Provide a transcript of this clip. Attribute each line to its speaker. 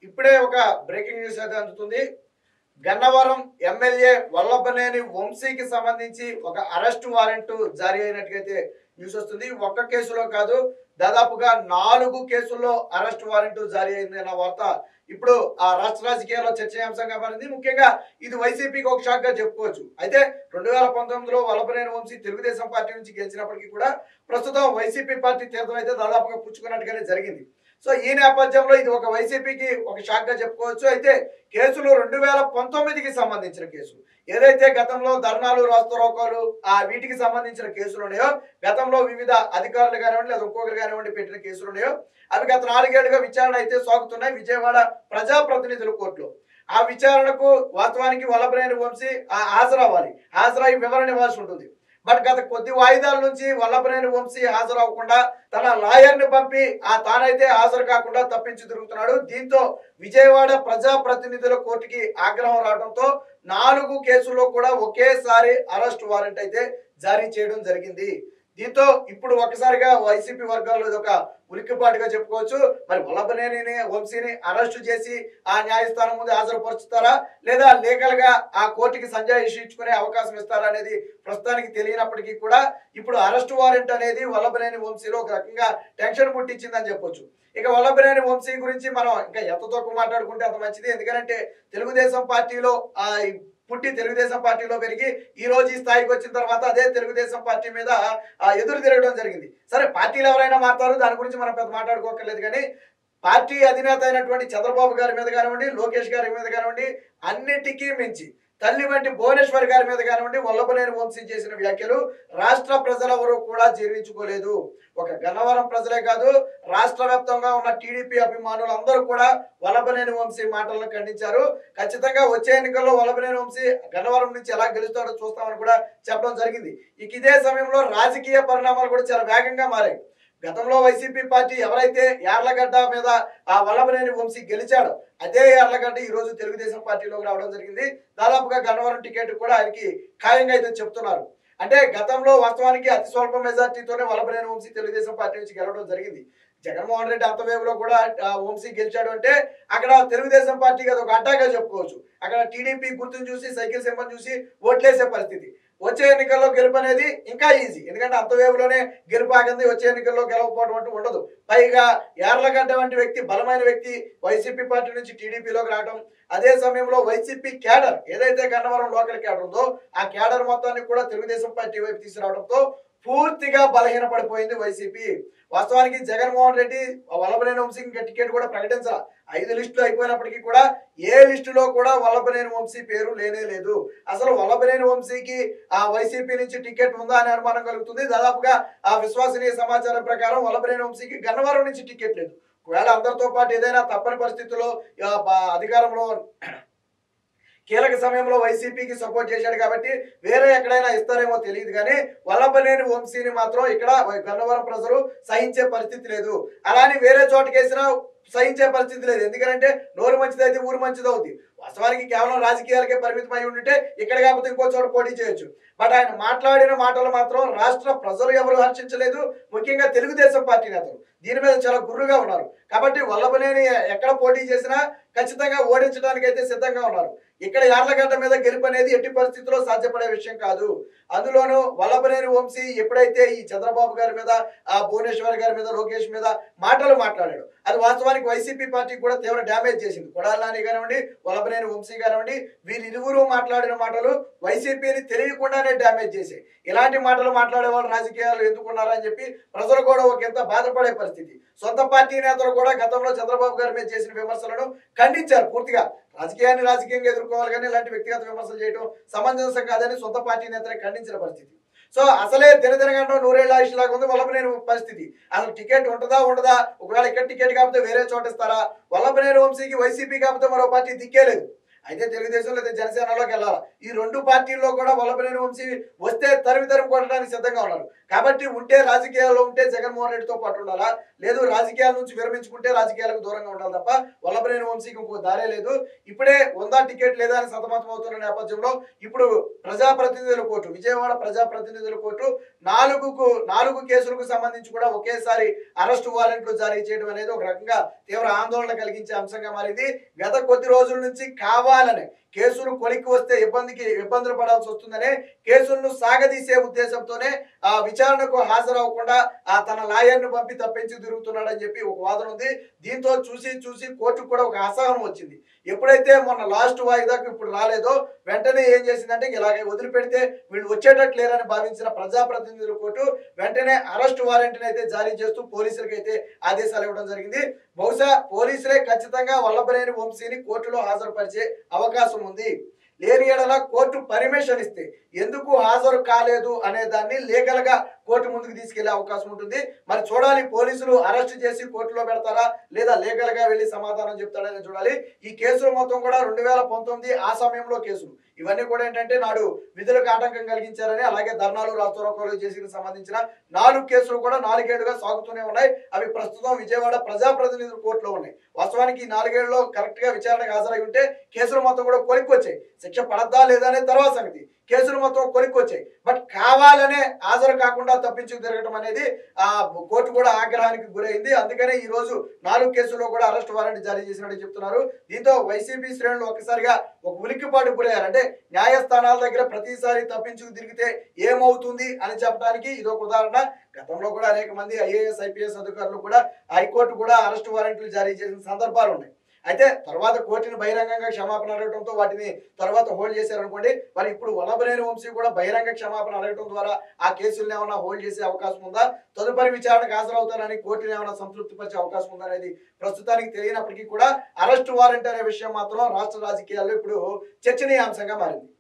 Speaker 1: ఇప్పుడే ఒక breaking news అయితే అందుతుంది. గన్నవరం ఎమ్మెల్యే వల్లభనేని వంశీకి సంబంధించి ఒక అరెస్ట్ వారెంట్ జారీ అయినట్టుగైతే న్యూస్ వస్తుంది. ఒక్క కేసులో కాదు, దాదాపుగా 4 కేసుల్లో అరెస్ట్ వారెంట్ జారీ అయింది అన్న వార్త ఇప్పుడు ఆ రాష్ట్ర రాజకీయాల్లో చర్చనీయాంశంగా మారింది. ముఖ్యంగా ఇది వైసీపీకి ఒక షాక్ గా చెప్పుకోవచ్చు. అయితే 2019లో వల్లభనేని వంశీ తెలుగుదేశం పార్టీ నుంచి గెలిచినప్పటికీ కూడా ప్రస్తుతం వైసీపీ పార్టీ తీర్థం అయితే దాదాపుగా పుచ్చుకున్నట్టుగానే జరిగింది. సో ఈ నేపథ్యంలో ఇది ఒక వైసీపీకి ఒక షాక్ గా చెప్పుకోవచ్చు. అయితే కేసులు 2019కి సంబంధించిన కేసులు ఏదైతే గతంలో ధర్నాలు రాస్తారోకోలు వీటికి సంబంధించిన కేసులు ఉన్నాయో, గతంలో వివిధ అధికారులు కానివ్వండి లేదా ఒక్కొక్కరు కానివ్వండి పెట్టిన కేసులు ఉన్నాయో అవి గత 4 ఏళ్లుగా విచారణ అయితే సాగుతున్నాయి విజయవాడ ప్రజాప్రతినిధుల కోర్టులో. ఆ విచారణకు వాస్తవానికి వల్లభనేని వంశీ హాజరవ్వాలి, హాజరై వివరణ ఇవ్వాల్సి ఉంటుంది. బట్ గత కొద్ది వాయిదాల నుంచి వల్లభనేని వంశీ హాజరవ్వకుండా తన లాయర్ని పంపి తానైతే హాజరు కాకుండా తప్పించి తిరుగుతున్నాడు. దీంతో విజయవాడ ప్రజాప్రతినిధుల కోర్టుకి ఆగ్రహం రావడంతో 4 కేసుల్లో కూడా ఒకేసారి అరెస్ట్ వారెంట్ అయితే జారీ చేయడం జరిగింది. దీంతో ఇప్పుడు ఒక్కసారిగా వైసీపీ వర్గాల్లో ఇది ఒక ఉలిక్కిపాటుగా చెప్పుకోవచ్చు. మరి వల్లభనేని వంశీని అరెస్టు చేసి ఆ న్యాయస్థానం ముందు హాజరుపరుచుతారా లేదా లీగల్ గా ఆ కోర్టుకి సంజాయిషి ఇచ్చుకునే అవకాశం ఇస్తారా అనేది ప్రస్తుతానికి తెలియనప్పటికీ కూడా ఇప్పుడు అరెస్ట్ వారెంట్ అనేది వల్లభనేని వంశీలో ఒక రకంగా టెన్షన్ పుట్టించిందని చెప్పొచ్చు. ఇక వల్లభనేని వంశీ గురించి మనం ఇంకా ఎంత తక్కువ మాట్లాడుకుంటే అంత మంచిది. ఎందుకంటే తెలుగుదేశం పార్టీలో పుట్టి తెలుగుదేశం పార్టీలో పెరిగి ఈ రోజు ఈ స్థాయికి వచ్చిన తర్వాత అదే తెలుగుదేశం పార్టీ మీద ఎదురు తిరగడం జరిగింది. సరే పార్టీలు ఎవరైనా మాట్లాడు, దాని గురించి మనం పెద్ద మాట్లాడుకోకర్లేదు. కానీ పార్టీ అధినేత అయినటువంటి చంద్రబాబు గారి మీద కానివ్వండి, లోకేష్ గారి మీద కానివ్వండి, అన్నిటికీ మించి తల్లి వంటి భువనేశ్వర్ గారి మీద కానివ్వండి వల్లభనేని వంశీ చేసిన వ్యాఖ్యలు రాష్ట్ర ప్రజలెవరూ కూడా జీర్ణించుకోలేదు. ఒక గన్నవరం ప్రజలే కాదు, రాష్ట్ర వ్యాప్తంగా ఉన్న టీడీపీ అభిమానులు అందరూ కూడా వల్లభనేని వంశీ మాటలను ఖండించారు. ఖచ్చితంగా వచ్చే ఎన్నికల్లో వల్లభనేని వంశీ గన్నవరం నుంచి ఎలా గెలుస్తాడో చూస్తామని కూడా చెప్పడం జరిగింది. ఇక ఇదే సమయంలో రాజకీయ పరిణామాలు కూడా చాలా వేగంగా మారాయి. గతంలో వైసీపీ పార్టీ ఎవరైతే యార్లగడ్డ మీద వల్లభనేని వంశీ గెలిచాడో అదే యార్లగడ్డ ఈ రోజు తెలుగుదేశం పార్టీలోకి రావడం జరిగింది. దాదాపుగా గన్నవరం టికెట్ కూడా ఆయనకి ఖాయంగా అయితే చెప్తున్నారు. అంటే గతంలో వాస్తవానికి అతి స్వల్ప మెజార్టీతోనే వల్లభనేని వంశీ తెలుగుదేశం పార్టీ నుంచి గెలవడం జరిగింది. జగన్మోహన్ రెడ్డి అంతవేగులో కూడా వంశీ గెలిచాడు అంటే అక్కడ తెలుగుదేశం పార్టీకి అది ఒక అడ్డాగా చెప్పుకోవచ్చు. అక్కడ టీడీపీ గుర్తును చూసి సైకిల్ సింబల్ చూసి ఓట్లేసే పరిస్థితి. వచ్చే ఎన్నికల్లో గెలుపు అనేది ఇంకా ఈజీ, ఎందుకంటే అంతవేవులోనే గెలుపు ఆగింది. వచ్చే ఎన్నికల్లో గెలవకపోవడం అంటూ ఉండదు. పైగా యార్లగడ్డ వంటి వ్యక్తి, బలమైన వ్యక్తి వైసీపీ పార్టీ నుంచి టీడీపీలోకి రావడం, అదే సమయంలో వైసీపీ క్యాడర్ ఏదైతే గన్నవరం లోకల్ క్యాడర్ ఉందో ఆ క్యాడర్ మొత్తాన్ని కూడా తెలుగుదేశం పార్టీ వైపు తీసుకురావడంతో పూర్తిగా బలహీనపడిపోయింది వైసీపీ. వాస్తవానికి జగన్మోహన్ రెడ్డి వల్లభనేని వంశీకి టికెట్ కూడా ప్రకటించాల. 5 లిస్టులు అయిపోయినప్పటికీ కూడా ఏ లిస్టులో కూడా వల్లభనేని వంశీ పేరు లేనే లేదు. అసలు వల్లభనేని వంశీకి వైసీపీ నుంచి టికెట్ ఉందా అనే అనుమానం కలుగుతుంది. దాదాపుగా విశ్వసనీయ సమాచారం ప్రకారం వల్లభనేని వంశీకి గన్నవరం నుంచి టికెట్ లేదు. ఒకవేళ అందరితో పాటు ఏదైనా తప్పని పరిస్థితుల్లో అధికారంలో కీలక సమయంలో వైసీపీకి సపోర్ట్ చేశాడు కాబట్టి వేరే ఎక్కడైనా ఇస్తారేమో తెలియదు. కానీ వల్లభనేని వంశీని మాత్రం ఇక్కడ గన్నవరం ప్రజలు సహించే పరిస్థితి లేదు. అలానే వేరే చోటకి వేసినా సహించే పరిస్థితి లేదు. ఎందుకంటే నోరు మంచిదైతే ఊరు మంచిదవుద్ది. వాస్తవానికి కేవలం రాజకీయాలకే పరిమితం అయి ఉంటే ఇక్కడ కాకపోతే ఇంకో చోట పోటీ చేయొచ్చు. బట్ ఆయన మాట్లాడిన మాటలు మాత్రం రాష్ట్ర ప్రజలు ఎవరు హర్షించలేదు. ముఖ్యంగా తెలుగుదేశం పార్టీ నేతలు దీని మీద చాలా గుర్రుగా ఉన్నారు. కాబట్టి వల్లభనేని ఎక్కడ పోటీ చేసినా ఖచ్చితంగా ఓడించడానికి అయితే సిద్ధంగా ఉన్నారు. ఇక్కడ యార్లగడ్డ మీద గెలుపు అనేది ఎట్టి పరిస్థితుల్లో సాధ్యపడే విషయం కాదు. అందులోనూ వల్లభనేని వంశీ ఎప్పుడైతే ఈ చంద్రబాబు గారి మీద, భువనేశ్వర్ గారి మీద, లోకేష్ మీద మాటలు మాట్లాడాడు అది వాస్తవానికి వైసీపీ పార్టీకి కూడా తీవ్ర డ్యామేజ్ చేసింది. కొడాలి నాని కానివ్వండి, వల్లభనేని వంశీ కానివ్వండి, వీరిరువురు మాట్లాడిన మాటలు వైసీపీని తెలియకుండానే డ్యామేజ్ చేశాయి. ఇలాంటి మాటలు మాట్లాడే వాళ్ళు రాజకీయాలు ఎందుకున్నారని చెప్పి ప్రజలు కూడా ఒకంత బాధపడే పరిస్థితి. సొంత పార్టీ నేతలు కూడా గతంలో చంద్రబాబు గారి మీద చేసిన విమర్శలను ఖండించారు పూర్తిగా. రాజకీయాన్ని రాజకీయంగా ఎదుర్కోవాలి కానీ ఇలాంటి వ్యక్తిగత విమర్శలు చేయడం సమంజసం కాదని సొంత పార్టీ నేతలే ఖండించిన పరిస్థితి. సో అసలే దినదినగంటో నూరేళ్ల ఆయుష్ లాగా ఉంది వల్లభనేని పరిస్థితి. అసలు టికెట్ ఉంటుందా ఉండదా, ఒకవేళ ఇక్కడ టికెట్ కాకపోతే వేరే చోట ఇస్తారా? వల్లభనేని వంశీకి వైసీపీ కాకపోతే మరో పార్టీ దిక్కే లేదు. అయితే తెలుగుదేశం లేదా జనసేనలోకి వెళ్ళాలి. ఈ 2 పార్టీల్లో కూడా వల్లభనేని వంశీ వస్తే తరిమి కొట్టడానికి సిద్ధంగా ఉన్నారు. కాబట్టి ఉంటే రాజకీయాల్లో ఉంటే జగన్మోహన్ రెడ్డితో పాటు ఉండాలా, లేదు రాజకీయాల నుంచి విరమించుకుంటే రాజకీయాలకు దూరంగా ఉండాలి తప్ప వల్లభనేని వంశీకి ఇంకో దారే లేదు. ఇప్పుడే ఉందా టికెట్ లేదా అని సతమతం అవుతున్న నేపథ్యంలో ఇప్పుడు ప్రజాప్రతినిధుల కోర్టు, విజయవాడ ప్రజాప్రతినిధుల కోర్టు 4 కేసులకు సంబంధించి కూడా ఒకేసారి అరెస్టు వారెంట్లు జారీ చేయడం అనేది ఒక రకంగా తీవ్ర ఆందోళన కలిగించే అంశంగా మారింది. గత కొద్ది రోజుల నుంచి కావాలని కేసులు కొలిక్కి వస్తే ఇబ్బందులు పడాల్సి వస్తుందనే కేసులను సాగదీసే ఉద్దేశంతోనే ఆ విచారణకు హాజరవ్వకుండా తన లాయర్ను పంపి తప్పించి తిరుగుతున్నాడని చెప్పి ఒక వాదన ఉంది. దీంతో చూసి కోర్టుకు కూడా ఒక అసహనం వచ్చింది. ఎప్పుడైతే మొన్న లాస్ట్ వాయిదాకు ఇప్పుడు రాలేదో వెంటనే ఏం చేసిందంటే ఇలాగే వదిలిపెడితే వీళ్ళు వచ్చేటట్లు లేరని భావించిన ప్రజాప్రతినిధుల కోర్టు వెంటనే అరెస్ట్ వారెంట్ని అయితే జారీ చేస్తూ పోలీసులకు అయితే ఆదేశాలు ఇవ్వడం జరిగింది. బహుశా పోలీసులే ఖచ్చితంగా వల్లభనేని వంశీని కోర్టులో హాజరుపరిచే అవకాశం ఉంది. లేని ఎడల కోర్టు పర్మిషన్ ఇస్తే ఎందుకు హాజరు కాలేదు అనే దాన్ని లీగల్ గా కోర్టు ముందుకు తీసుకెళ్లే అవకాశం ఉంటుంది. మరి చూడాలి, పోలీసులు అరెస్ట్ చేసి కోర్టులో పెడతారా లేదా లీగల్ గా వెళ్లి సమాధానం చెప్తాడని చూడాలి. ఈ కేసులు మొత్తం కూడా 2019 ఆ సమయంలో కేసులు. ఇవన్నీ కూడా ఏంటంటే నాడు విధులకు ఆటంకం కలిగించారని, అలాగే ధర్నాలు రాస్తారోకోలు చేసిన సంబంధించిన 4 కేసులు కూడా 4 ఏళ్లుగా సాగుతూనే ఉన్నాయి. అవి ప్రస్తుతం విజయవాడ ప్రజాప్రతినిధుల కోర్టులో ఉన్నాయి. వాస్తవానికి ఈ 4 ఏళ్లలో కరెక్ట్ గా విచారణకు హాజరై ఉంటే కేసులు మొత్తం కూడా కొలిక్కి వచ్చాయి. శిక్ష పడద్దా లేదా అనేది తర్వాత సంగతి. కేసులు మొత్తం కొలిక్కి వచ్చాయి. బట్ కావాలనే హాజరు కాకుండా తప్పించుకు తిరగడం అనేది కోర్టు కూడా ఆగ్రహానికి గురైంది. అందుకనే ఈ రోజు 4 కేసుల్లో కూడా అరెస్ట్ వారెంట్ జారీ చేసినట్టు చెప్తున్నారు. దీంతో వైసీపీ శ్రేణులు ఒక్కసారిగా ఒక ఉలిక్కిపాటు గురయ్యారు. అంటే న్యాయస్థానాల దగ్గర ప్రతిసారి తప్పించుకు తిరిగితే ఏమవుతుంది అని చెప్పడానికి ఇదొక ఉదాహరణ. గతంలో కూడా అనేక మంది ఐఏఎస్ ఐపీఎస్ అధికారులు కూడా హైకోర్టు కూడా అరెస్ట్ వారెంట్లు జారీ చేసిన సందర్భాలు ఉన్నాయి. అయితే తర్వాత కోర్టుని బహిరంగంగా క్షమాపణ అడగడంతో వాటిని తర్వాత హోల్డ్ చేశారనుకోండి. మరి ఇప్పుడు వల్లభనేని వంశీ కూడా బహిరంగ క్షమాపణ అడగడం ద్వారా ఆ కేసులను ఏమైనా హోల్డ్ చేసే అవకాశం ఉందా, తదుపరి విచారణకు హాజరవుతారని కోర్టుని ఏమైనా సంతృప్తి పరిచే అవకాశం ఉందా అనేది ప్రస్తుతానికి తెలియనప్పటికీ కూడా అరెస్ట్ వారెంట్ అనే విషయం మాత్రం రాష్ట్ర రాజకీయాల్లో ఇప్పుడు చర్చనీయాంశంగా మారింది.